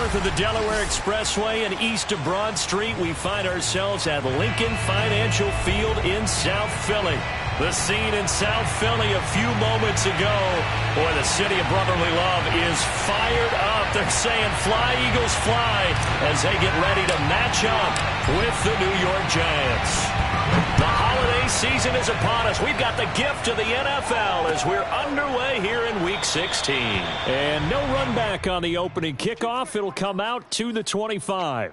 north of the Delaware Expressway and east of Broad Street, we find ourselves at Lincoln Financial Field in South Philly. The scene in South Philly a few moments ago. Boy, the city of brotherly love is fired up. They're saying, "Fly, Eagles, fly," as they get ready to match up with the New York Giants. The holiday season is upon us. We've got the gift of the NFL as we're underway here in Week 16. And no run back on the opening kickoff. It'll come out to the 25.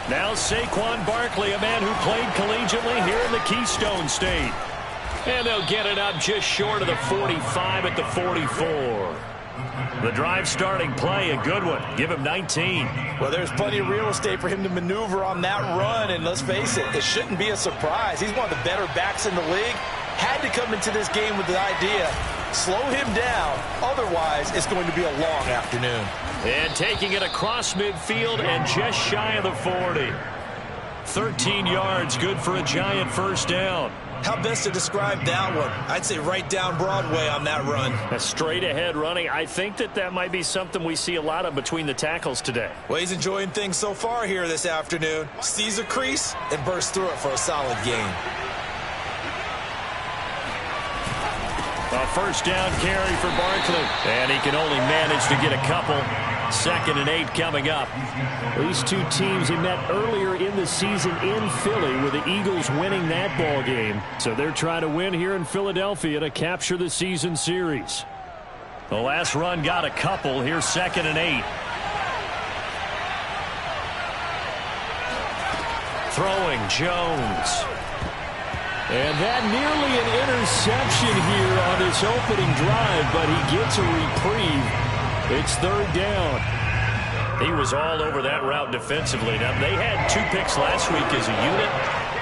Now Saquon Barkley, a man who played collegiately here in the Keystone State. And they'll get it up just short of the 45 at the 44. The drive starting play, a good one. Give him 19. Well, there's plenty of real estate for him to maneuver on that run, and let's face it, it shouldn't be a surprise. He's one of the better backs in the league. Had to come into this game with the idea, slow him down, otherwise it's going to be a long afternoon. And taking it across midfield and just shy of the 40. 13 yards, good for a Giant first down. How best to describe that one? I'd say right down Broadway on that run. A straight ahead running. I think that might be something we see a lot of between the tackles today. Well, he's enjoying things so far here this afternoon. Sees a crease and bursts through it for a solid gain. A first down carry for Barkley. And he can only manage to get a couple. 2nd and 8 coming up. These two teams they met earlier in the season in Philly with the Eagles winning that ball game. So they're trying to win here in Philadelphia to capture the season series. The last run got a couple. Here's 2nd and 8. Throwing Jones. And that nearly an interception here on this opening drive, but he gets a reprieve. It's 3rd down. He was all over that route defensively. Now, they had 2 picks last week as a unit.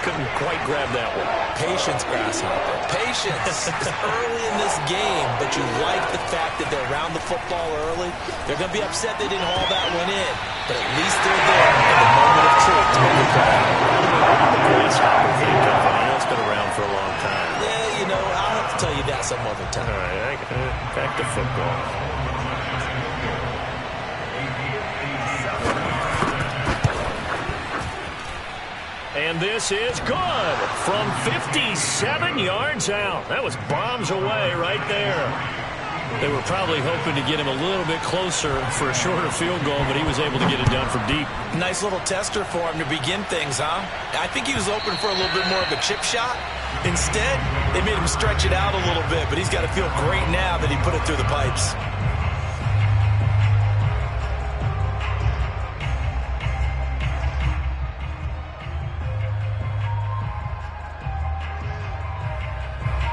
Couldn't quite grab that one. Patience, Grasshopper. Patience. It's early in this game, but you like the fact that they're around the football early. They're going to be upset they didn't haul that one in, but at least they're there at the moment of truth to make the play. Grasshopper handcuff. I know it's been around for a long time. Yeah, you know, I'll have to tell you that some other time. All right, back to football. And this is good from 57 yards out. That was bombs away right there. They were probably hoping to get him a little bit closer for a shorter field goal, but he was able to get it done from deep. Nice little tester for him to begin things, huh? I think he was open for a little bit more of a chip shot. Instead, they made him stretch it out a little bit, but he's got to feel great now that he put it through the pipes.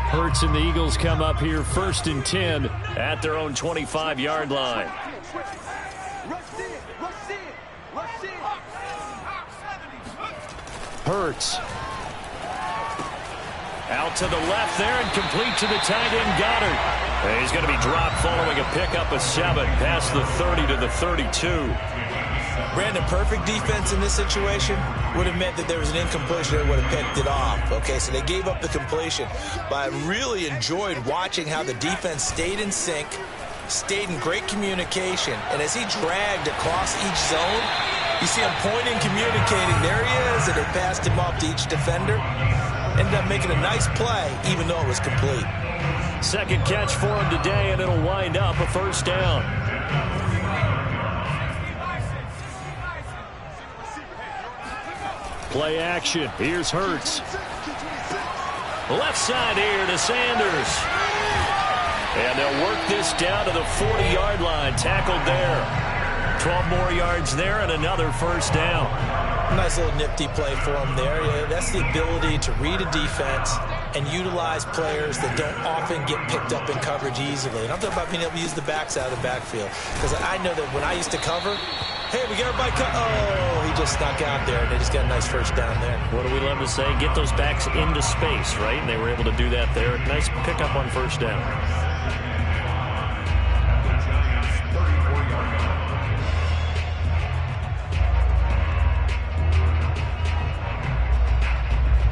Hurts and the Eagles come up here 1st and 10 at their own 25-yard line. Hurts. Out to the left there and complete to the tight end Goddard. And he's going to be dropped following a pickup of 7 past the 30 to the 32. Brandon, perfect defense in this situation would have meant that there was an incompletion that would have picked it off. Okay, so they gave up the completion. But I really enjoyed watching how the defense stayed in sync, stayed in great communication. And as he dragged across each zone, you see him pointing, communicating. There he is, and they passed him off to each defender. Ended up making a nice play, even though it was complete. 2nd catch for him today, and it'll wind up a first down. Play action. Here's Hurts. Left side here to Sanders. And they'll work this down to the 40-yard line. Tackled there. 12 more yards there and another first down. Nice little nifty play for him there. Yeah, that's the ability to read a defense and utilize players that don't often get picked up in coverage easily. And I'm talking about being able to use the backs out of the backfield. Because I know that when I used to cover, Hey, we got everybody cut. Oh, he just snuck out there, and they just got a nice first down there. What do we love to say? Get those backs into space, right? And they were able to do that there. Nice pickup on first down.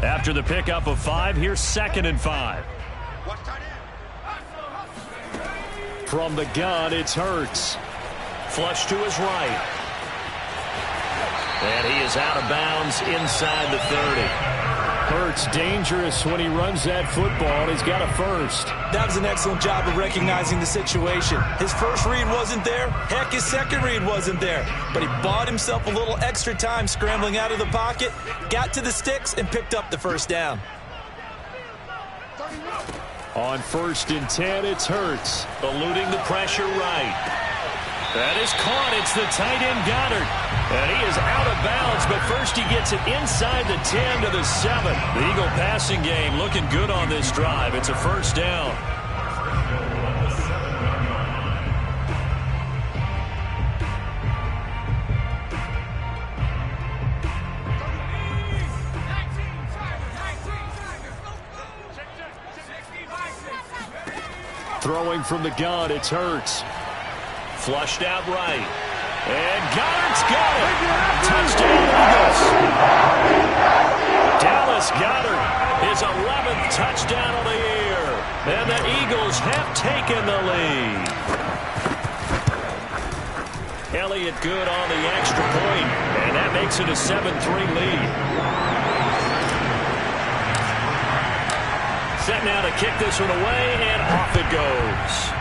After the pickup of 5, here's 2nd and 5. From the gun, it's Hurts. Flush to his right. And he is out of bounds inside the 30. Hurts dangerous when he runs that football. He's got a first. That was an excellent job of recognizing the situation. His first read wasn't there. Heck, his second read wasn't there. But he bought himself a little extra time scrambling out of the pocket, got to the sticks, and picked up the first down. On 1st and 10, it's Hurts. Eluding the pressure right. That is caught. It's the tight end Goddard. And he is out of bounds, but first he gets it inside the 10 to the 7. The Eagle passing game looking good on this drive. It's a first down. Throwing from the gun, it's Hurts. Flushed out right. And Goddard's got it. Touchdown, Eagles. Dallas Goedert, his 11th touchdown of the year. And the Eagles have taken the lead. Elliott good on the extra point, and that makes it a 7-3 lead. Set now to kick this one away, and off it goes.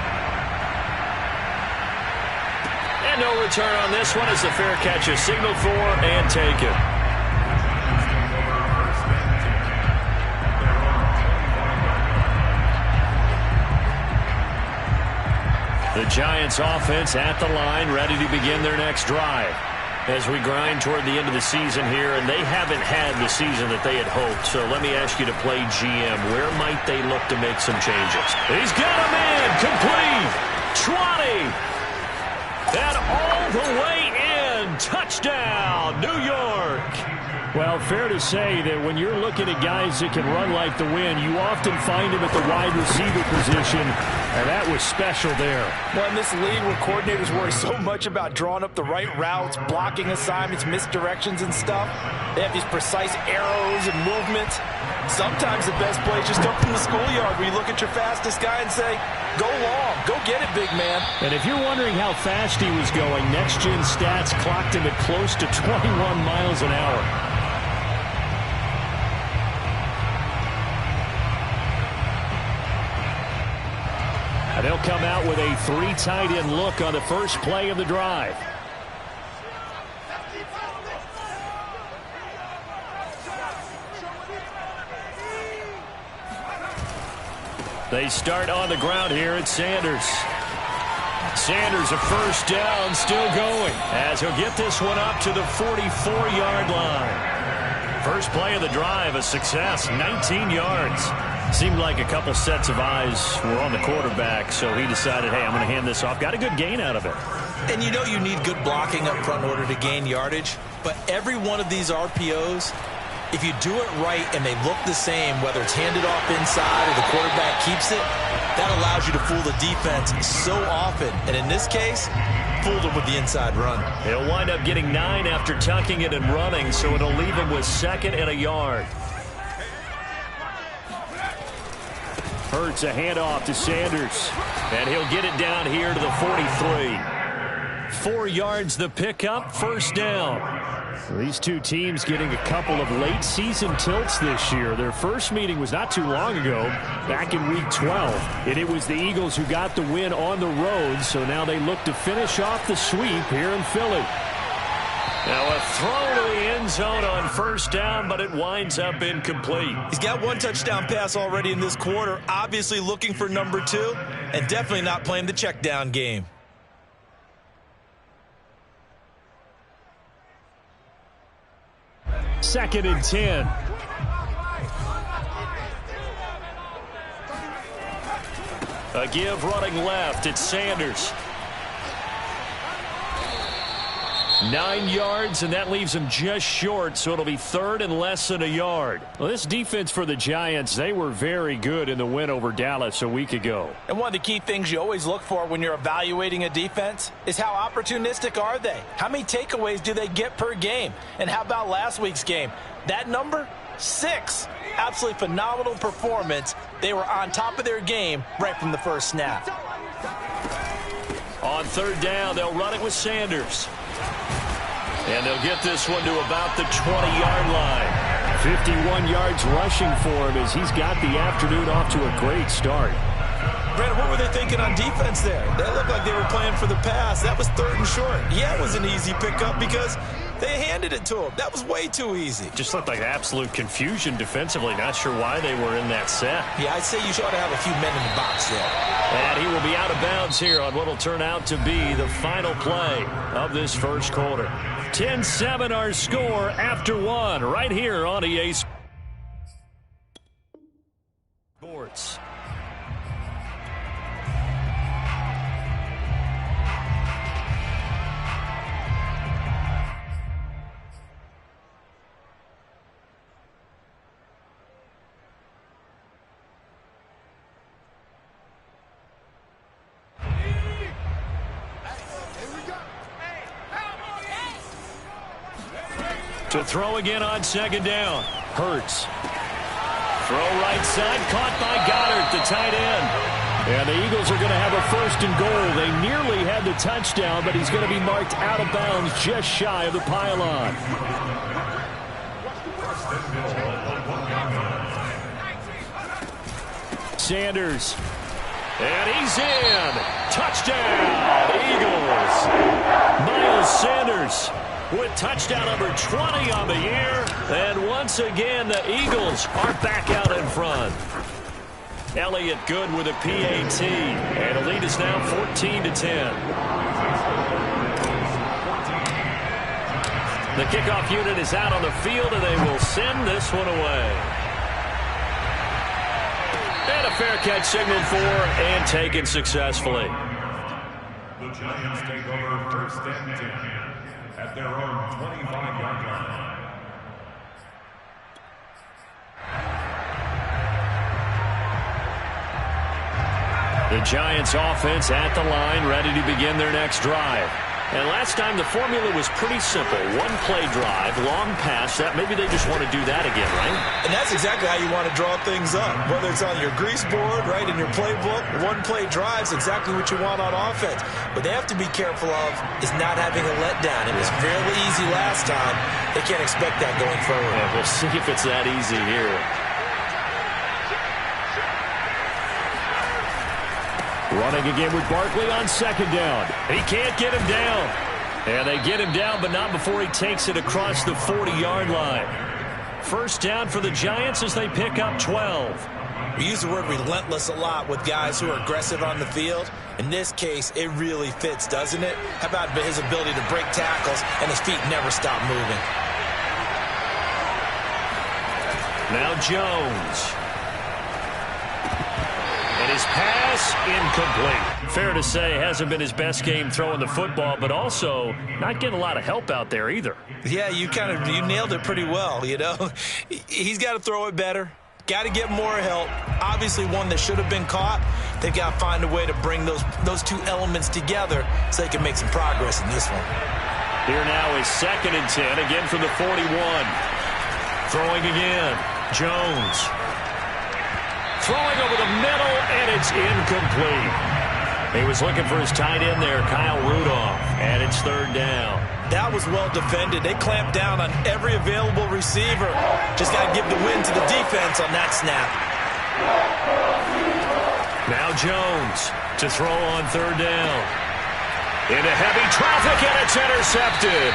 And no return on this one as the fair catch is signaled for and taken. The Giants offense at the line, ready to begin their next drive. As we grind toward the end of the season here, and they haven't had the season that they had hoped. So let me ask you to play GM. Where might they look to make some changes? He's got a man complete. 20. And all the way in. Touchdown, New York. Well, fair to say that when you're looking at guys that can run like the wind, you often find him at the wide receiver position, and that was special there. Well, in this league where coordinators worry so much about drawing up the right routes, blocking assignments, misdirections and stuff, they have these precise arrows and movements. Sometimes the best plays just come from the schoolyard where you look at your fastest guy and say, go long, go get it, big man. And if you're wondering how fast he was going, next-gen stats clocked him at close to 21 miles an hour. And they'll come out with a 3 tight end look on the first play of the drive. They start on the ground here at Sanders. Sanders a first down, still going, as he'll get this one up to the 44-yard line. First play of the drive, a success, 19 yards. Seemed like a couple sets of eyes were on the quarterback, so he decided, hey, I'm going to hand this off. Got a good gain out of it. And you know you need good blocking up front in order to gain yardage, but every one of these RPOs, if you do it right and they look the same, whether it's handed off inside or the quarterback keeps it, that allows you to fool the defense so often. And in this case, fooled them with the inside run. He'll wind up getting 9 after tucking it and running, so it'll leave him with 2nd and a yard. Hurts a handoff to Sanders, and he'll get it down here to the 43. 4 yards the pickup, first down. These two teams getting a couple of late season tilts this year. Their first meeting was not too long ago, back in week 12. And it was the Eagles who got the win on the road, so now they look to finish off the sweep here in Philly. Now a throw to the end zone on first down, but it winds up incomplete. He's got 1 touchdown pass already in this quarter, obviously looking for number 2, and definitely not playing the check down game. Second and 10. A give running left. It's Sanders. 9 yards, and that leaves him just short, so it'll be third and less than a yard. Well, this defense for the Giants, they were very good in the win over Dallas a week ago. And one of the key things you always look for when you're evaluating a defense is how opportunistic are they? How many takeaways do they get per game? And how about last week's game? That number? 6. Absolutely phenomenal performance. They were on top of their game right from the first snap. On third down, they'll run it with Sanders. And they'll get this one to about the 20-yard line. 51 yards rushing for him as he's got the afternoon off to a great start. Brandon, what were they thinking on defense there? They looked like they were playing for the pass. That was third and short. Yeah, it was an easy pickup because they handed it to him. That was way too easy. Just looked like absolute confusion defensively. Not sure why they were in that set. Yeah, I'd say you ought to have a few men in the box there. And he will be out of bounds here on what will turn out to be the final play of this first quarter. 10-7 our score after one right here on EA Sports. To throw again on second down. Hurts. Throw right side, caught by Goddard, the tight end. And the Eagles are going to have a first and goal. They nearly had the touchdown, but he's going to be marked out of bounds just shy of the pylon. Sanders. And he's in. Touchdown, Eagles. Miles Sanders with touchdown number 20 on the year. And once again, the Eagles are back out in front. Elliott good with a PAT. And the lead is now 14-10. The kickoff unit is out on the field, and they will send this one away. And a fair catch signaled for and taken successfully. The Giants take over first and 10 at their own 25-yard line. The Giants offense at the line, ready to begin their next drive. And last time the formula was pretty simple. One play drive, long pass. That maybe they just want to do that again, right? And that's exactly how you want to draw things up. Whether it's on your grease board, right, in your playbook, one play drive is exactly what you want on offense. What they have to be careful of is not having a letdown. It was fairly easy last time. They can't expect that going forward. Yeah, we'll see if it's that easy here. Running again with Barkley on second down. He can't get him down. And they get him down, but not before he takes it across the 40-yard line. First down for the Giants as they pick up 12. We use the word relentless a lot with guys who are aggressive on the field. In this case, it really fits, doesn't it? How about his ability to break tackles and his feet never stop moving? Now Jones. And his pass incomplete. Fair to say, hasn't been his best game throwing the football, but also not getting a lot of help out there either. Yeah, you nailed it pretty well, you know. He's got to throw it better. Got to get more help. Obviously one that should have been caught. They've got to find a way to bring those two elements together so they can make some progress in this one. Here now is second and 10, again from the 41. Throwing again. Jones. Throwing over the middle, and it's incomplete. He was looking for his tight end there, Kyle Rudolph, and it's third down. That was well defended. They clamped down on every available receiver. Just got to give the win to the defense on that snap. Now Jones to throw on third down. Into heavy traffic, and it's intercepted.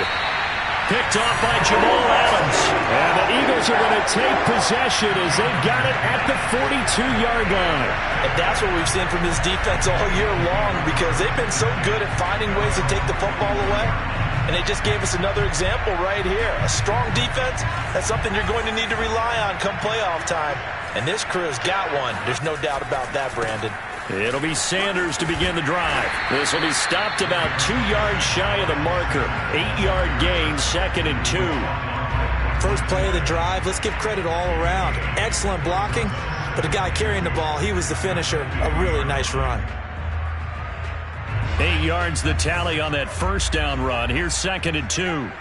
Picked off by Jamal Adams. And the Eagles are going to take possession as they've got it at the 42-yard line. And that's what we've seen from this defense all year long, because they've been so good at finding ways to take the football away. And they just gave us another example right here. A strong defense, that's something you're going to need to rely on come playoff time. And this crew's got one. There's no doubt about that, Brandon. It'll be Sanders to begin the drive. This will be stopped about 2 yards shy of the marker. 8-yard gain, 2nd and 2. First play of the drive, let's give credit all around. Excellent blocking, but the guy carrying the ball, he was the finisher. A really nice run. 8 yards the tally on that first down run. Here's 2nd and 2.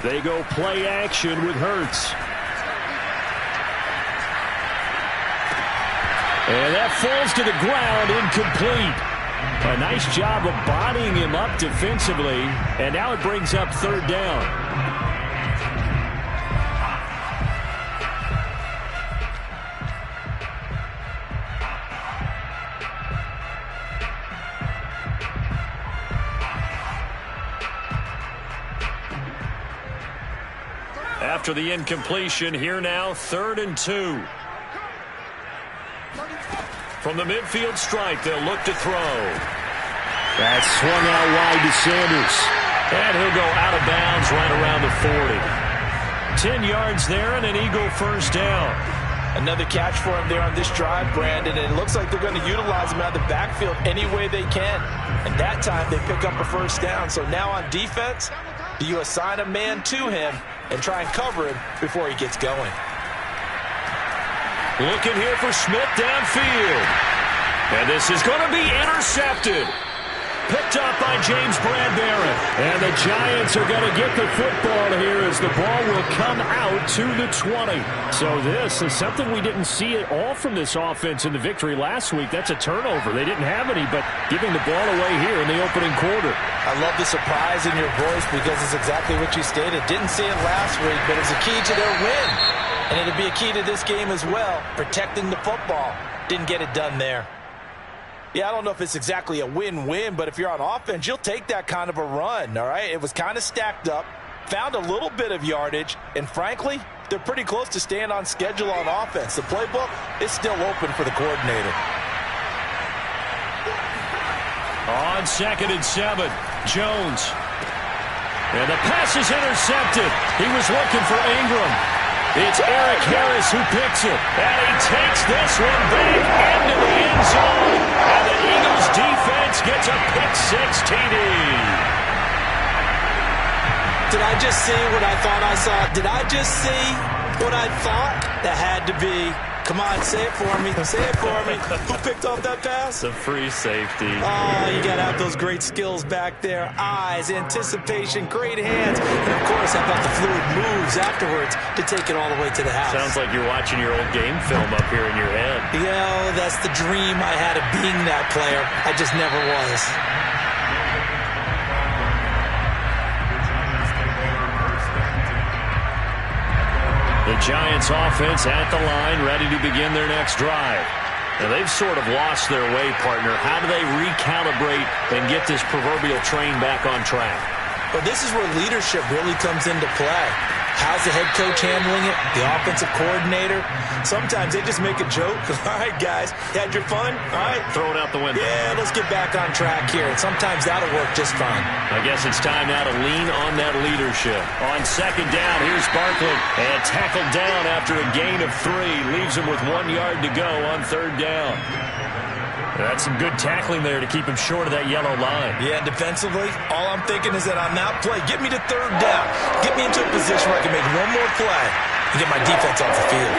They go play action with Hurts. And that falls to the ground, incomplete. A nice job of bodying him up defensively, and now it brings up 3rd down. After the incompletion, here now, 3rd and 2. From the midfield stripe, they'll look to throw. That's swung out wide to Sanders. And he'll go out of bounds right around the 40. 10 yards there and an Eagle first down. Another catch for him there on this drive, Brandon, and it looks like they're going to utilize him out of the backfield any way they can. And that time they pick up a first down. So now on defense, do you assign a man to him and try and cover him before he gets going? Looking here for Smith downfield. And this is going to be intercepted. Picked up by James Bradbury. And the Giants are going to get the football here as the ball will come out to the 20. So this is something we didn't see at all from this offense in the victory last week. That's a turnover. They didn't have any, but giving the ball away here in the opening quarter. I love the surprise in your voice because it's exactly what you stated. Didn't see it last week, but it was a key to their win. And it'll be a key to this game as well, protecting the football. Didn't get it done there. Yeah, I don't know if it's exactly a win-win, but if you're on offense, you'll take that kind of a run, all right? It was kind of stacked up, found a little bit of yardage, and frankly, they're pretty close to staying on schedule on offense. The playbook is still open for the coordinator. On 2nd and 7, Jones. And the pass is intercepted. He was looking for Ingram. It's Eric Harris who picks it. And he takes this one back into the end zone. And the Eagles defense gets a pick-6 TD. Did I just see what I thought I saw? Did I just see what I thought? That had to be. Come on, say it for me. Say it for me. Who picked off that pass? It's a free safety. Oh, you got to have those great skills back there. Eyes, anticipation, great hands. And, of course, how about the fluid moves afterwards to take it all the way to the house? Sounds like you're watching your old game film up here in your head. You know, that's the dream I had of being that player. I just never was. The Giants offense at the line, ready to begin their next drive. Now, they've sort of lost their way, partner. How do they recalibrate and get this proverbial train back on track? Well, this is where leadership really comes into play. How's the head coach handling it? The offensive coordinator? Sometimes they just make a joke. All right, guys, you had your fun? All right. Throw it out the window. Yeah, let's get back on track here. And sometimes that'll work just fine. I guess it's time now to lean on that leadership. On 2nd down, here's Barkley. And tackled down after a gain of 3. Leaves him with 1 yard to go on 3rd down. That's some good tackling there to keep him short of that yellow line. Yeah, defensively, all I'm thinking is that on that play, get me to 3rd down. Get me into a position where I can make one more play and get my defense off the field.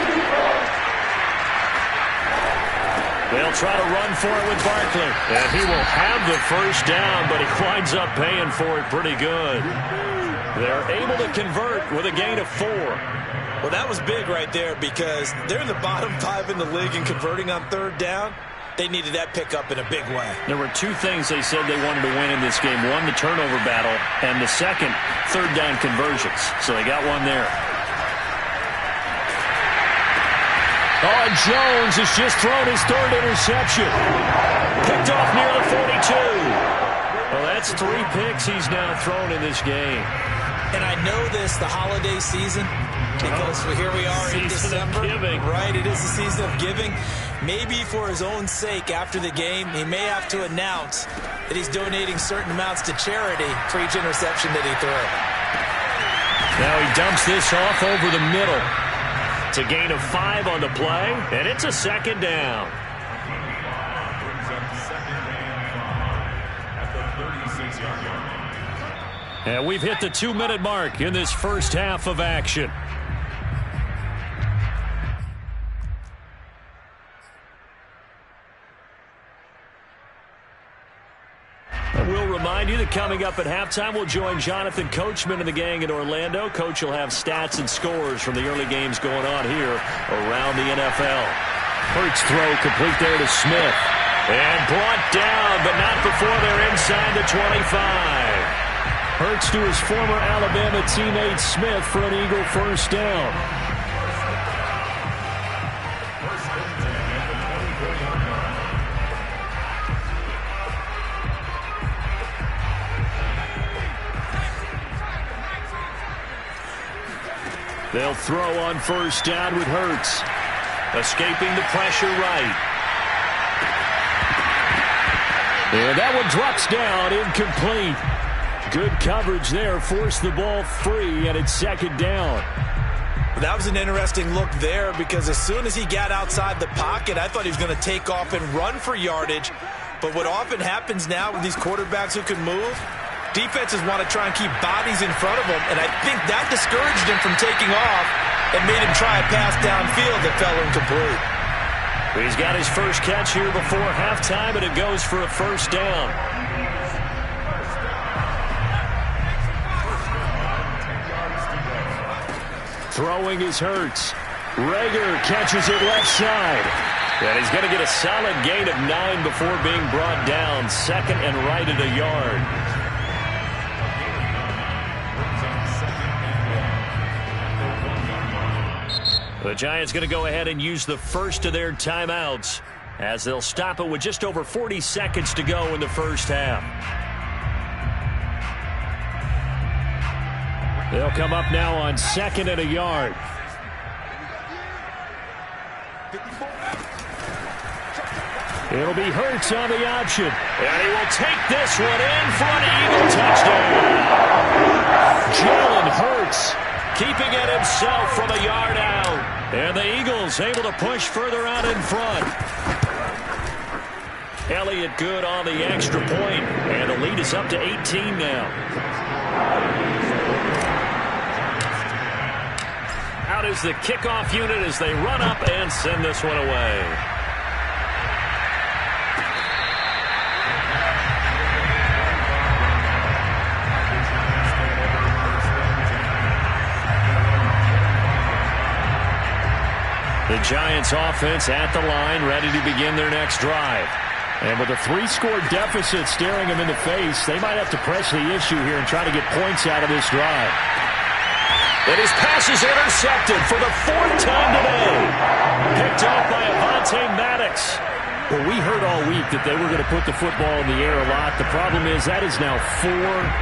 They'll try to run for it with Barkley. And he will have the first down, but he winds up paying for it pretty good. They're able to convert with a gain of 4. Well, that was big right there because they're in the bottom 5 in the league and converting on 3rd down. They needed that pickup in a big way. There were 2 things they said they wanted to win in this game. One, the turnover battle, and the second, 3rd down conversions. So they got one there. Oh, and Jones has just thrown his 3rd interception. Picked off near the 42. Well, that's 3 picks he's now thrown in this game. And I know this, the holiday season, because here we are in December. Right, it is the season of giving. Maybe for his own sake, after the game, he may have to announce that he's donating certain amounts to charity for each interception that he threw. Now he dumps this off over the middle. It's a gain of 5 on the play, and it's a 2nd down. And we've hit the 2-minute mark in this first half of action. And we'll remind you that coming up at halftime, we'll join Jonathan Coachman and the gang in Orlando. Coach will have stats and scores from the early games going on here around the NFL. Hurts throw complete there to Smith. And brought down, but not before they're inside the 25. Hurts to his former Alabama teammate Smith for an Eagle first down. They'll throw on first down with Hurts. Escaping the pressure right. And that one drops down, incomplete. Good coverage there, forced the ball free, and it's second down. That was an interesting look there because as soon as he got outside the pocket, I thought he was going to take off and run for yardage. But what often happens now with these quarterbacks who can move, defenses want to try and keep bodies in front of them, and I think that discouraged him from taking off and made him try a pass downfield that fell incomplete. He's got his first catch here before halftime, and it goes for a first down. Throwing is Hurts. Rager catches it left side. And he's going to get a solid gain of 9 before being brought down. Second and right at a yard. The Giants going to go ahead and use the first of their timeouts as they'll stop it with just over 40 seconds to go in the first half. They'll come up now on second and a yard. It'll be Hurts on the option. And he will take this one in for an Eagle touchdown. Jalen Hurts keeping it himself from a yard out. And the Eagles able to push further out in front. Elliott good on the extra point. And the lead is up to 18 now. Out is the kickoff unit as they run up and send this one away. The Giants offense at the line, ready to begin their next drive. And with a 3-score deficit staring them in the face, they might have to press the issue here and try to get points out of this drive. And his pass is intercepted for the 4th time today. Picked off by Avonte Maddox. Well, we heard all week that they were going to put the football in the air a lot. The problem is that is now 4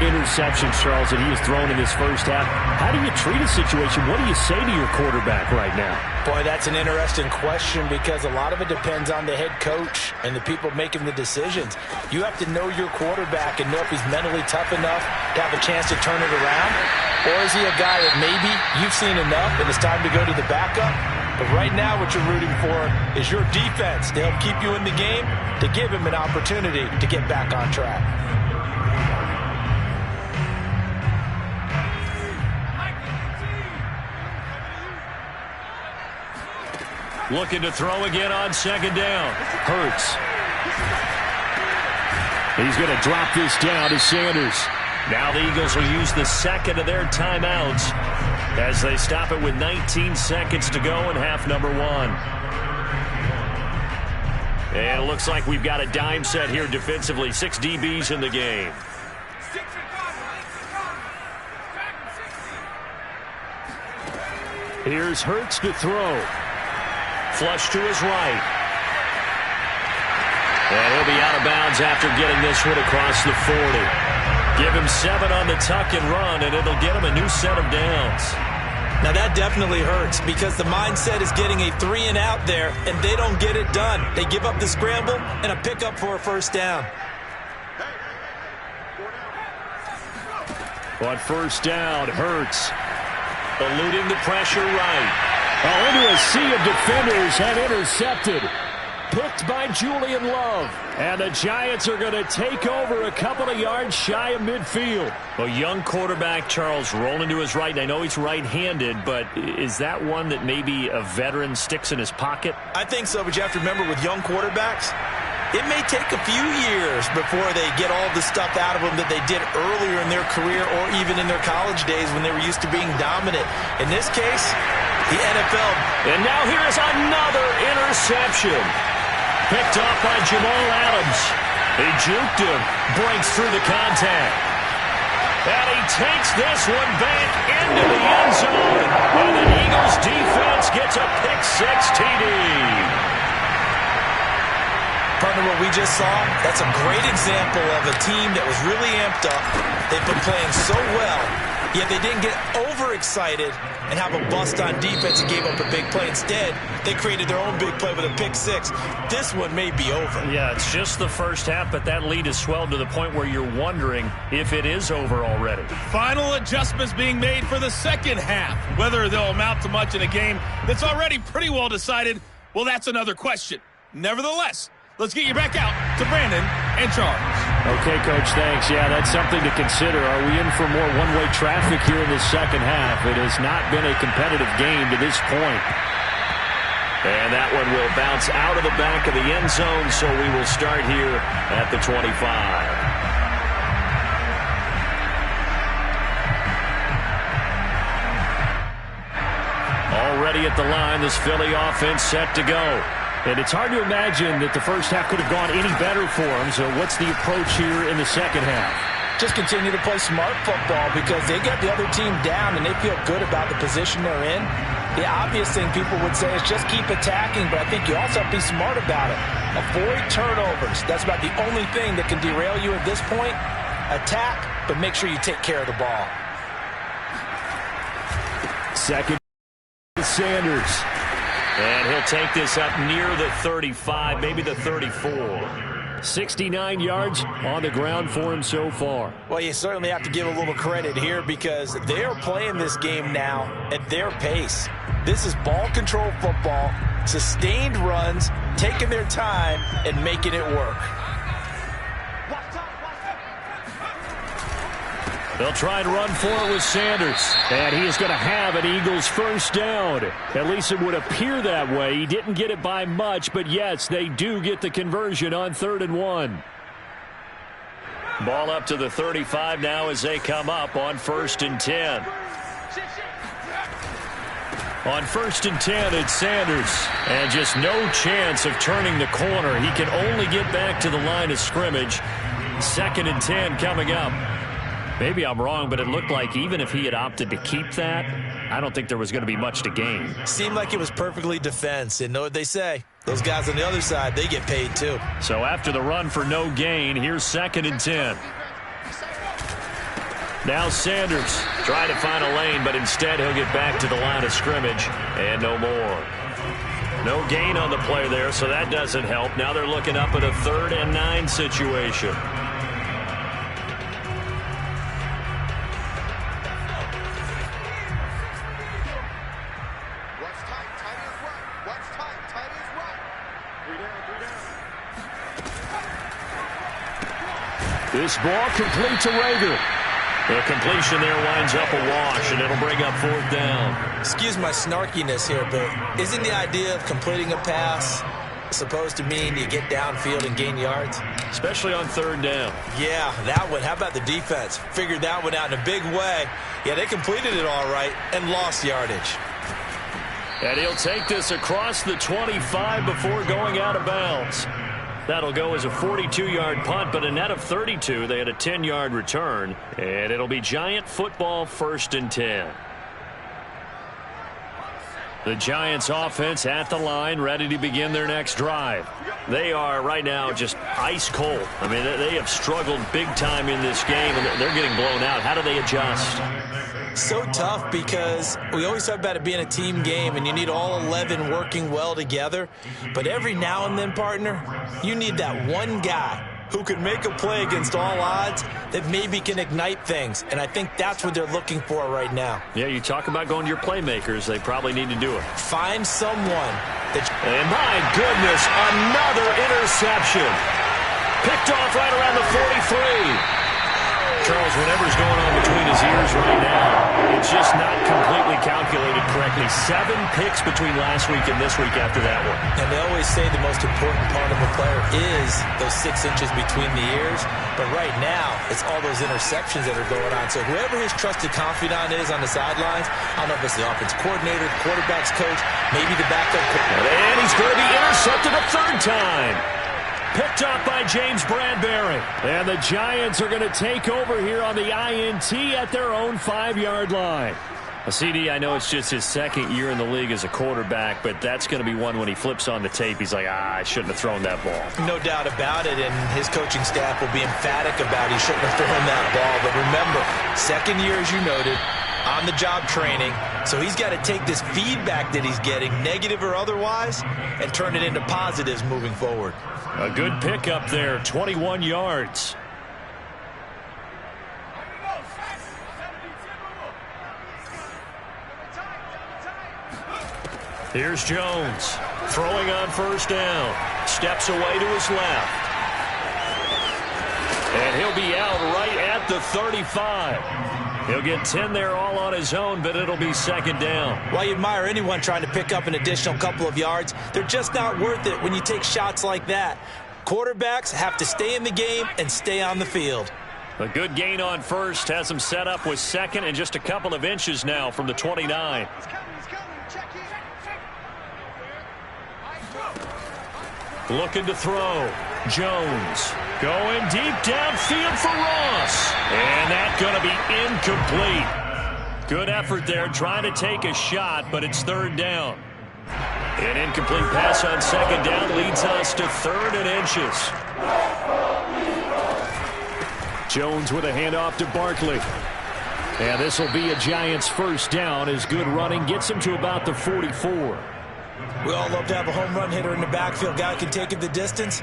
interceptions, Charles, that he has thrown in this first half. How do you treat a situation? What do you say to your quarterback right now? Boy, that's an interesting question because a lot of it depends on the head coach and the people making the decisions. You have to know your quarterback and know if he's mentally tough enough to have a chance to turn it around. Or is he a guy that maybe you've seen enough and it's time to go to the backup? But right now what you're rooting for is your defense to help keep you in the game, to give him an opportunity to get back on track. Looking to throw again on second down. Hurts. He's going to drop this down to Sanders. Now the Eagles will use the second of their timeouts as they stop it with 19 seconds to go in half number 1. And it looks like we've got a dime set here defensively. 6 DBs in the game. Here's Hurts to throw. Flush to his right. And he'll be out of bounds after getting this one across the 40. Give him 7 on the tuck and run, and it'll get him a new set of downs. Now that definitely hurts because the mindset is getting a 3 and out there, and they don't get it done. They give up the scramble and a pickup for a first down. On first down, Hurts eluding the pressure right. Into a sea of defenders and intercepted. picked by Julian Love. And the Giants are going to take over a couple of yards shy of midfield. A young quarterback, Charles, rolling to his right. I know he's right-handed, but is that one that maybe a veteran sticks in his pocket? I think so, but you have to remember with young quarterbacks, it may take a few years before they get all the stuff out of them that they did earlier in their career or even in their college days when they were used to being dominant. In this case, the NFL. And now here's another interception. Picked off by Jamal Adams. He juked him, breaks through the contact. And he takes this one back into the end zone. And the Eagles defense gets a pick-6 TD. Partner, what we just saw, that's a great example of a team that was really amped up. They've been playing so well, yet they didn't get overexcited and have a bust on defense and gave up a big play. Instead, they created their own big play with a pick-6. This one may be over. Yeah, it's just the first half, but that lead has swelled to the point where you're wondering if it is over already. Final adjustments being made for the second half. Whether they'll amount to much in a game that's already pretty well decided, well, that's another question. Nevertheless, let's get you back out to Brandon and Charles. Okay, Coach, thanks. Yeah, that's something to consider. Are we in for more one-way traffic here in the second half? It has not been a competitive game to this point. And that one will bounce out of the back of the end zone, so we will start here at the 25. Already at the line, this Philly offense set to go. And it's hard to imagine that the first half could have gone any better for them. So what's the approach here in the second half? Just continue to play smart football because they get the other team down and they feel good about the position they're in. The obvious thing people would say is just keep attacking, but I think you also have to be smart about it. Avoid turnovers. That's about the only thing that can derail you at this point. Attack, but make sure you take care of the ball. Second, Sanders. And he'll take this up near the 35, maybe the 34. 69 yards on the ground for him so far. Well, you certainly have to give a little credit here because they are playing this game now at their pace. This is ball control football, sustained runs, taking their time, and making it work. They'll try and run for it with Sanders. And he is going to have an Eagles first down. At least it would appear that way. He didn't get it by much, but yes, they do get the conversion on 3rd and 1. Ball up to the 35 now as they come up on 1st and 10. On 1st and 10, it's Sanders. And just no chance of turning the corner. He can only get back to the line of scrimmage. 2nd and 10 coming up. Maybe I'm wrong, but it looked like even if he had opted to keep that, I don't think there was going to be much to gain. Seemed like it was perfectly defense. And know what they say? Those guys on the other side, they get paid too. So after the run for no gain, here's 2nd and 10. Now Sanders trying to find a lane, but instead he'll get back to the line of scrimmage and no more. No gain on the play there, so that doesn't help. Now they're looking up at a 3rd and 9 situation. This ball complete to Rager. The completion there winds up a wash, and it'll bring up 4th down. Excuse my snarkiness here, but isn't the idea of completing a pass supposed to mean you get downfield and gain yards? Especially on 3rd down. Yeah, that one. How about the defense? Figured that one out in a big way. Yeah, they completed it all right and lost yardage. And he'll take this across the 25 before going out of bounds. That'll go as a 42-yard punt, but a net of 32. They had a 10-yard return, and it'll be Giant football 1st and 10. The Giants offense at the line, ready to begin their next drive. They are right now just ice cold. I mean, they have struggled big time in this game, and they're getting blown out. How do they adjust? So tough because we always talk about it being a team game and you need all 11 working well together. But every now and then, partner, you need that one guy who can make a play against all odds that maybe can ignite things. And I think that's what they're looking for right now. Yeah, you talk about going to your playmakers. They probably need to do it. Find someone And my goodness, another interception. Picked off right around the 43. Charles, whatever's going on between his ears right now, it's just not completely calculated correctly. 7 picks between last week and this week after that one. And they always say the most important part of a player is those 6 inches between the ears. But right now, it's all those interceptions that are going on. So whoever his trusted confidant is on the sidelines, I don't know if it's the offense coordinator, quarterback's coach, maybe the backup coach. And he's going to be intercepted a 3rd time. Picked up by James Bradbury. And the Giants are going to take over here on the INT at their own 5-yard line. CD, I know it's just his 2nd year in the league as a quarterback, but that's going to be one when he flips on the tape. He's like, I shouldn't have thrown that ball. No doubt about it, and his coaching staff will be emphatic about he shouldn't have thrown that ball. But remember, 2nd year, as you noted, on-the-job training. So he's got to take this feedback that he's getting, negative or otherwise, and turn it into positives moving forward. A good pickup there, 21 yards. Here's Jones, throwing on 1st down. Steps away to his left. And he'll be out right at the 35. He'll get 10 there all on his own, but it'll be 2nd down. While you admire anyone trying to pick up an additional couple of yards, they're just not worth it when you take shots like that. Quarterbacks have to stay in the game and stay on the field. A good gain on 1st has him set up with 2nd and just a couple of inches now from the 29. Looking to throw. Jones going deep downfield for Ross. And that's going to be incomplete. Good effort there trying to take a shot, but it's 3rd down. An incomplete pass on 2nd down leads us to 3rd and inches. Jones with a handoff to Barkley. And this will be a Giants 1st down as good running gets him to about the 44. We all love to have a home run hitter in the backfield. Guy can take it the distance.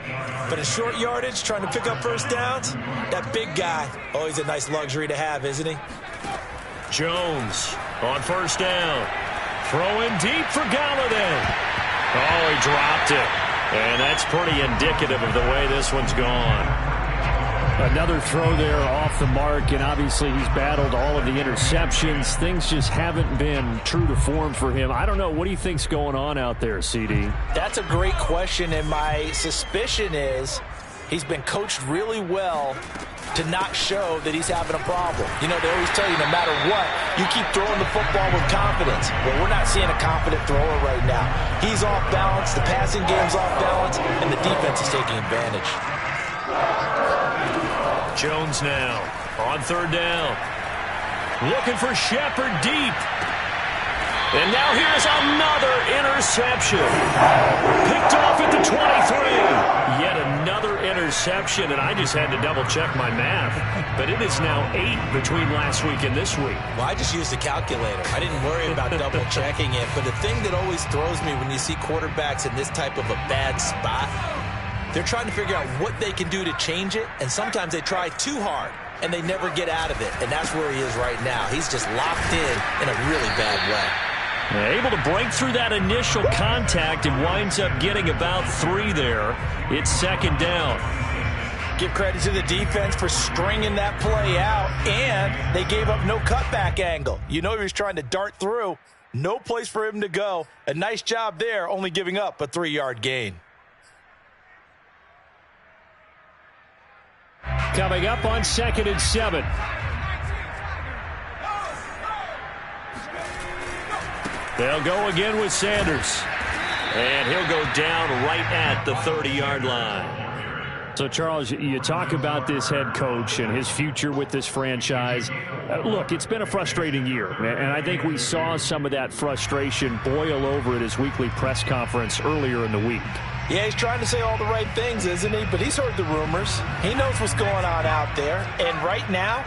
But in short yardage, trying to pick up 1st downs, that big guy, always a nice luxury to have, isn't he? Jones on 1st down. Throwing deep for Galladay. Oh, he dropped it. And that's pretty indicative of the way this one's gone. Another throw there off the mark, and obviously he's battled all of the interceptions. Things just haven't been true to form for him. I don't know. What do you think's going on out there, CD? That's a great question, and my suspicion is he's been coached really well to not show that he's having a problem. You know, they always tell you no matter what, you keep throwing the football with confidence. Well, we're not seeing a confident thrower right now. He's off balance, the passing game's off balance, and the defense is taking advantage. Jones now on 3rd down. Looking for Shepard deep. And now here's another interception. Picked off at the 23. Yet another interception, and I just had to double-check my math. But it is now 8 between last week and this week. Well, I just used a calculator. I didn't worry about double-checking it. But the thing that always throws me when you see quarterbacks in this type of a bad spot, they're trying to figure out what they can do to change it, and sometimes they try too hard, and they never get out of it, and that's where he is right now. He's just locked in a really bad way. Able to break through that initial contact and winds up getting about 3 there. It's 2nd down. Give credit to the defense for stringing that play out, and they gave up no cutback angle. You know he was trying to dart through. No place for him to go. A nice job there, only giving up a 3-yard gain. Coming up on 2nd and 7. They'll go again with Sanders. And he'll go down right at the 30-yard line. So, Charles, you talk about this head coach and his future with this franchise. Look, it's been a frustrating year, and I think we saw some of that frustration boil over at his weekly press conference earlier in the week. Yeah, he's trying to say all the right things, isn't he? But he's heard the rumors. He knows what's going on out there. And right now,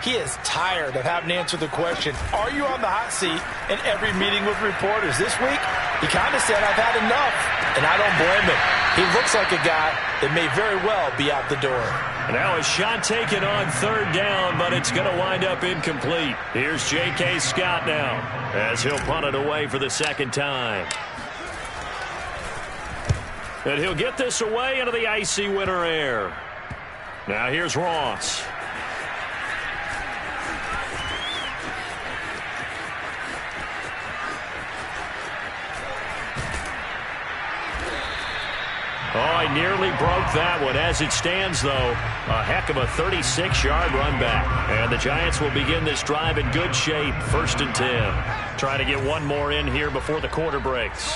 he is tired of having to answer the question, are you on the hot seat in every meeting with reporters? This week, he kind of said, I've had enough. And I don't blame him. He looks like a guy that may very well be out the door. Now a shot taken on 3rd down, but it's going to wind up incomplete. Here's J.K. Scott now as he'll punt it away for the 2nd time. And he'll get this away into the icy winter air. Now here's Ross. Oh, he nearly broke that one. As it stands, though, a heck of a 36-yard run back. And the Giants will begin this drive in good shape, 1st and 10. Trying to get one more in here before the quarter breaks.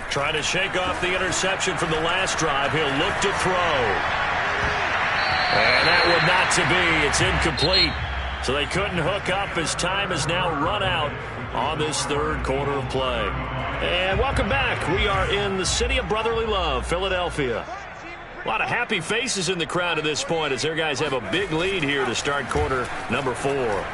Trying to shake off the interception from the last drive. He'll look to throw. And that one not to be. It's incomplete. So they couldn't hook up as time has now run out on this third quarter of play. And welcome back. We are in the city of brotherly love, Philadelphia. A lot of happy faces in the crowd at this point as their guys have a big lead here to start quarter number 4.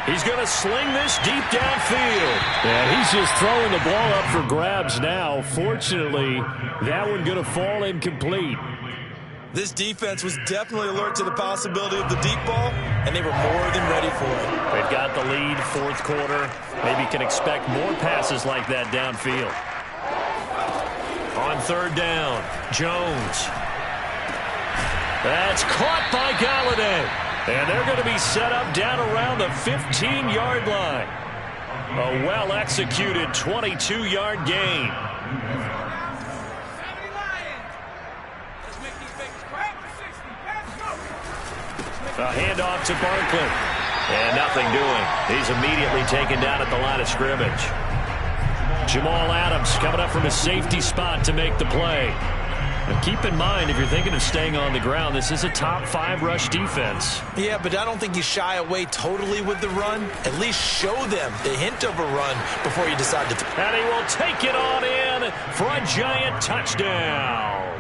He's going to sling this deep downfield. And he's just throwing the ball up for grabs now. Fortunately, that one going to fall incomplete. This defense was definitely alert to the possibility of the deep ball, and they were more than ready for it. They've got the lead, 4th quarter. Maybe can expect more passes like that downfield. On 3rd down, Jones. That's caught by Galladay. And they're going to be set up down around the 15-yard line. A well-executed 22-yard gain. A handoff to Barkley. And nothing doing. He's immediately taken down at the line of scrimmage. Jamal Adams coming up from a safety spot to make the play. And keep in mind, if you're thinking of staying on the ground, this is a top 5 rush defense. Yeah, but I don't think you shy away totally with the run. At least show them the hint of a run before you decide to. And he will take it on in for a Giant touchdown.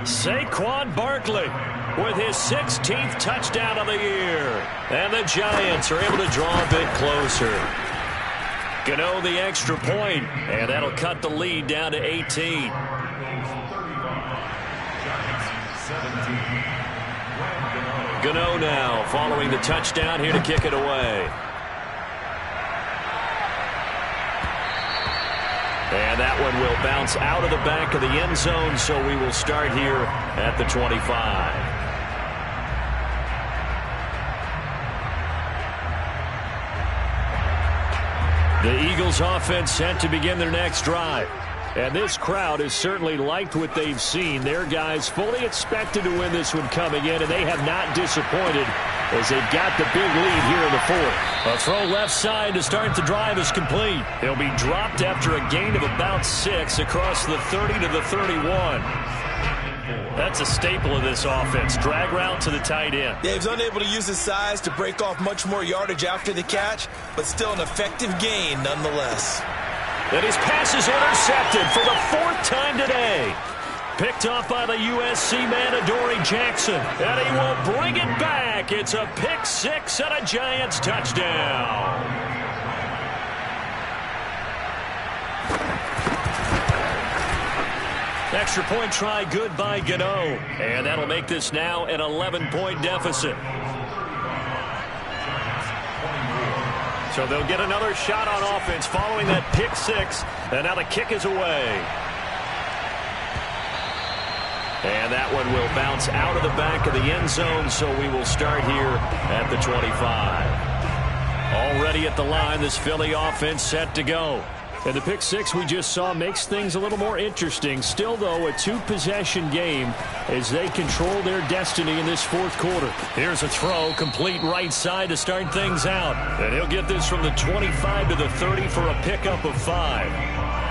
Saquon Barkley with his 16th touchdown of the year. And the Giants are able to draw a bit closer. Gano the extra point, and that'll cut the lead down to 18. Gano now following the touchdown here to kick it away. And that one will bounce out of the back of the end zone, so we will start here at the 25. The Eagles offense set to begin their next drive. And this crowd has certainly liked what they've seen. Their guys fully expected to win this one coming in, and they have not disappointed as they've got the big lead here in the 4th. A throw left side to start the drive is complete. He'll be dropped after a gain of about 6 across the 30 to the 31. That's a staple of this offense. Drag route to the tight end. Yeah, he was unable to use his size to break off much more yardage after the catch, but still an effective gain nonetheless. And his pass is intercepted for the 4th time today. Picked off by the USC man, Adoree Jackson. And he will bring it back. It's a pick 6 and a Giants touchdown. Extra point try good by Gano. And that'll make this now an 11-point deficit. So they'll get another shot on offense following that pick 6. And now the kick is away. And that one will bounce out of the back of the end zone, so we will start here at the 25. Already at the line, this Philly offense set to go. And the pick 6 we just saw makes things a little more interesting. Still, though, a 2-possession game as they control their destiny in this 4th quarter. Here's a throw, complete right side to start things out. And he'll get this from the 25 to the 30 for a pickup of 5.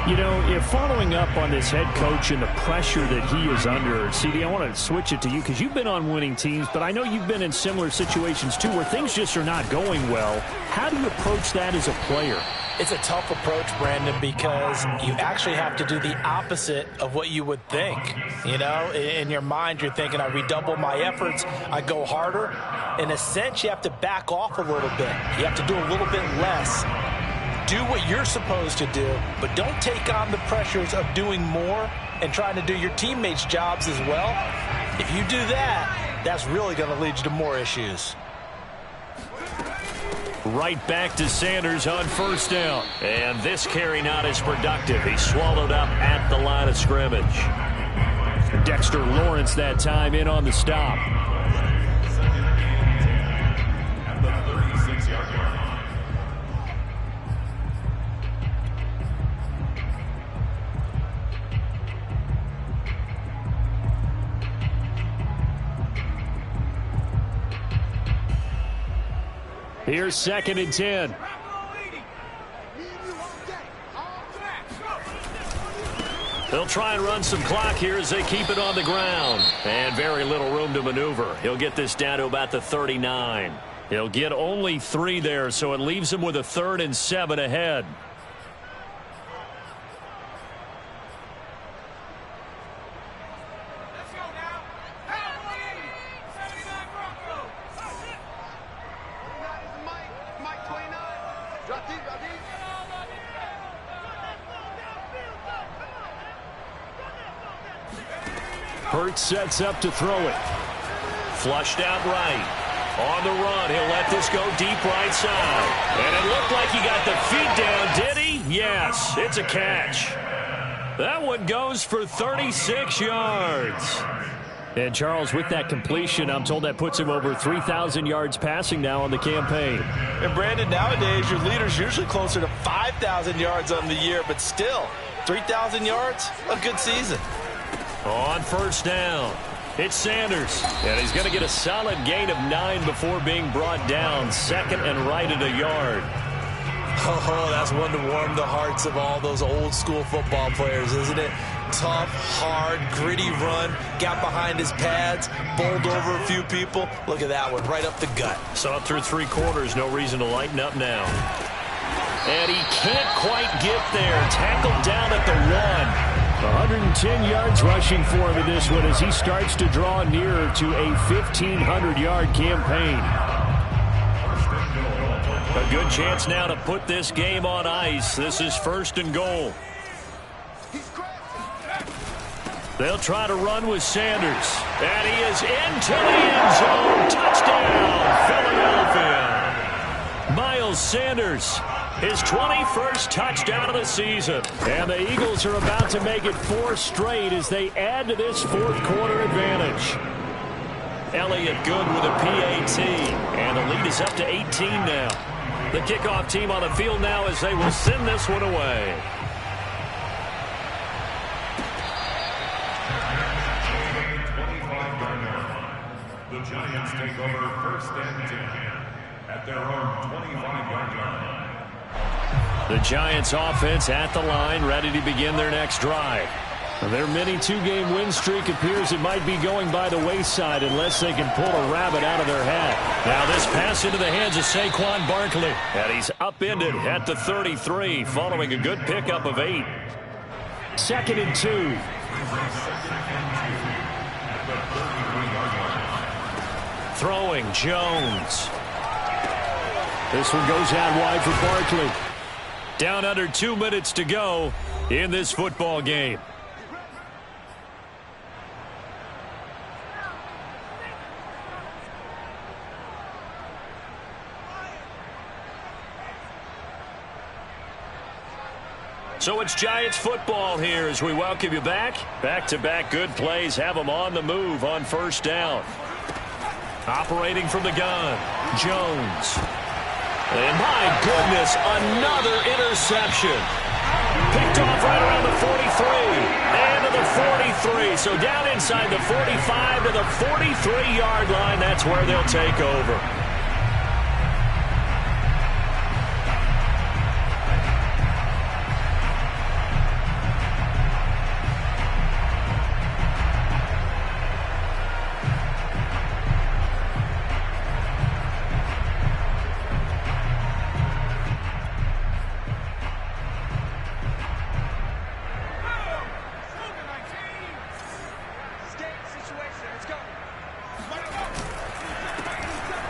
You know, if following up on this head coach and the pressure that he is under, CD, I want to switch it to you because you've been on winning teams, but I know you've been in similar situations too where things just are not going well. How do you approach that as a player? It's a tough approach, Brandon, because you actually have to do the opposite of what you would think. You know, in your mind, you're thinking, I redouble my efforts, I go harder. In a sense, you have to back off a little bit. You have to do a little bit less. Do what you're supposed to do, but don't take on the pressures of doing more and trying to do your teammates' jobs as well. If you do that, that's really going to lead you to more issues. Right back to Sanders on first down. And this carry not as productive. He's swallowed up at the line of scrimmage. Dexter Lawrence that time in on the stop. At the 36-yard line. Here's 2nd and 10. They'll try and run some clock here as they keep it on the ground. And very little room to maneuver. He'll get this down to about the 39. He'll get only 3 there, so it leaves him with a 3rd and 7 ahead. Hurts sets up to throw it. Flushed out right. On the run, he'll let this go deep right side. And it looked like he got the feet down, did he? Yes, it's a catch. That one goes for 36 yards. And Charles, with that completion, I'm told that puts him over 3,000 yards passing now on the campaign. And Brandon, nowadays your leader's usually closer to 5,000 yards on the year, but still, 3,000 yards, a good season. On first down, it's Sanders. And he's going to get a solid gain of 9 before being brought down. 2nd and right at a yard. Oh, that's one to warm the hearts of all those old school football players, isn't it? Tough, hard, gritty run. Got behind his pads, bowled over a few people. Look at that one, right up the gut. Saw it through 3 quarters. No reason to lighten up now. And he can't quite get there. Tackled down at the 1. 110 yards rushing for him in this one as he starts to draw nearer to a 1,500-yard campaign. A good chance now to put this game on ice. This is 1st and goal. They'll try to run with Sanders. And he is into the end zone. Touchdown, Philadelphia. Miles Sanders. His 21st touchdown of the season. And the Eagles are about to make it 4 straight as they add to this 4th quarter advantage. Elliott good with a PAT. And the lead is up to 18 now. The kickoff team on the field now as they will send this one away. The Giants take over 1st and 10 at their own 25-yard line. The Giants offense at the line, ready to begin their next drive. Their mini 2-game win streak appears it might be going by the wayside unless they can pull a rabbit out of their hat. Now this pass into the hands of Saquon Barkley. And he's upended at the 33 following a good pickup of 8. 2nd and 2. Throwing Jones. This one goes out wide for Barkley. Down under 2 minutes to go in this football game. So it's Giants football here as we welcome you back. Back-to-back good plays have them on the move on first down. Operating from the gun, Jones. And my goodness, another interception. Picked off right around the 43. And to the 43. So down inside the 45 to the 43-yard line. That's where they'll take over.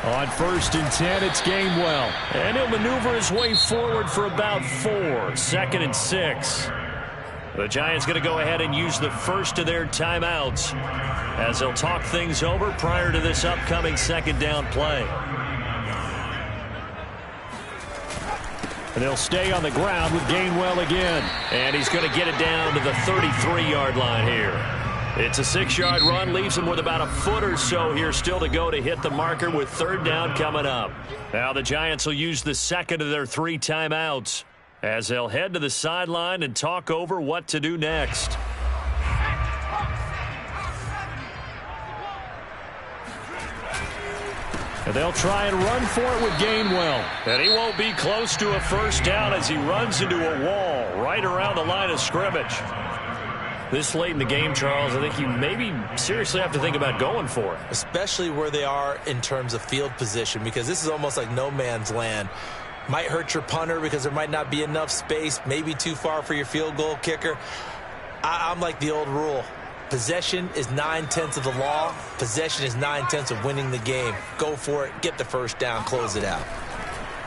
On 1st and 10, it's Gainwell. And he'll maneuver his way forward for about 4. 2nd and 6. The Giants going to go ahead and use the first of their timeouts as they'll talk things over prior to this upcoming 2nd down play. And they'll stay on the ground with Gainwell again. And he's going to get it down to the 33-yard line here. It's a 6-yard run, leaves him with about a foot or so here still to go to hit the marker with third down coming up. Now the Giants will use the second of their 3 timeouts as they'll head to the sideline and talk over what to do next. And they'll try and run for it with Gainwell. And he won't be close to a first down as he runs into a wall right around the line of scrimmage. This late in the game, Charles, I think you maybe seriously have to think about going for it. Especially where they are in terms of field position, because this is almost like no man's land. Might hurt your punter because there might not be enough space, maybe too far for your field goal kicker. I'm like the old rule. Possession is 9/10 of the law. Possession is 9/10 of winning the game. Go for it. Get the first down. Close it out.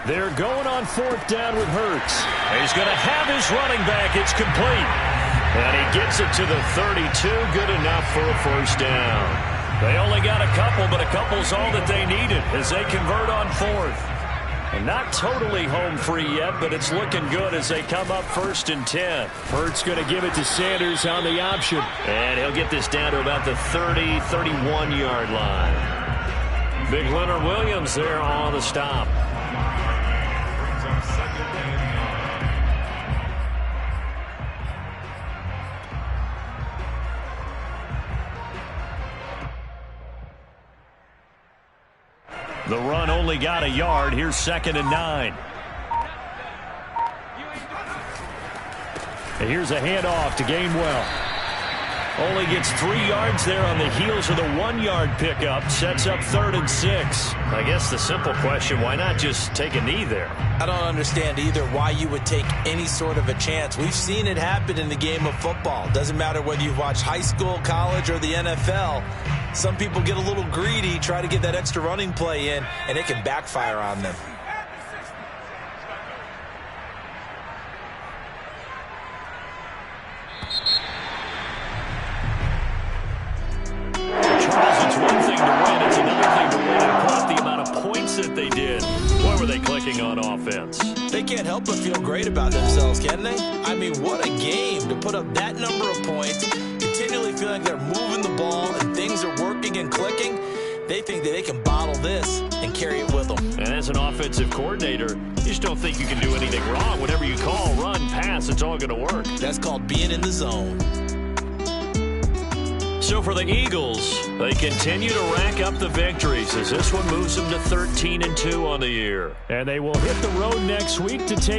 They're going on 4th down with Hurts. He's going to have his running back. It's complete. And he gets it to the 32. Good enough for a first down. They only got a couple, but a couple's all that they needed as they convert on 4th. And not totally home free yet, but it's looking good as they come up 1st and 10. Hurts going to give it to Sanders on the option. And he'll get this down to about the 30, 31-yard line. Big Leonard Williams there on the stop. The run only got a yard. Here's 2nd and 9. And here's a handoff to Gainwell. Only gets 3 yards there on the heels of the 1-yard pickup. Sets up 3rd and 6. I guess the simple question, why not just take a knee there? I don't understand either why you would take any sort of a chance. We've seen it happen in the game of football. Doesn't matter whether you've watched high school, college, or the NFL. Some people get a little greedy, try to get that extra running play in, and it can backfire on them. Charles, it's one thing to win. It's another thing to win and put up the amount of points that they did. Boy, were they clicking on offense. They can't help but feel great about themselves, can they? I mean, what a game to put up that number of points, continually feeling they're moving the ball and things are working and clicking. They think that they can bottle this and carry it with them. And as an offensive coordinator, you just don't think you can do anything wrong. Whatever you call, run, pass, it's all going to work. That's called being in the zone. So for the Eagles, they continue to rack up the victories as this one moves them to 13-2 on the year. And they will hit the road next week to take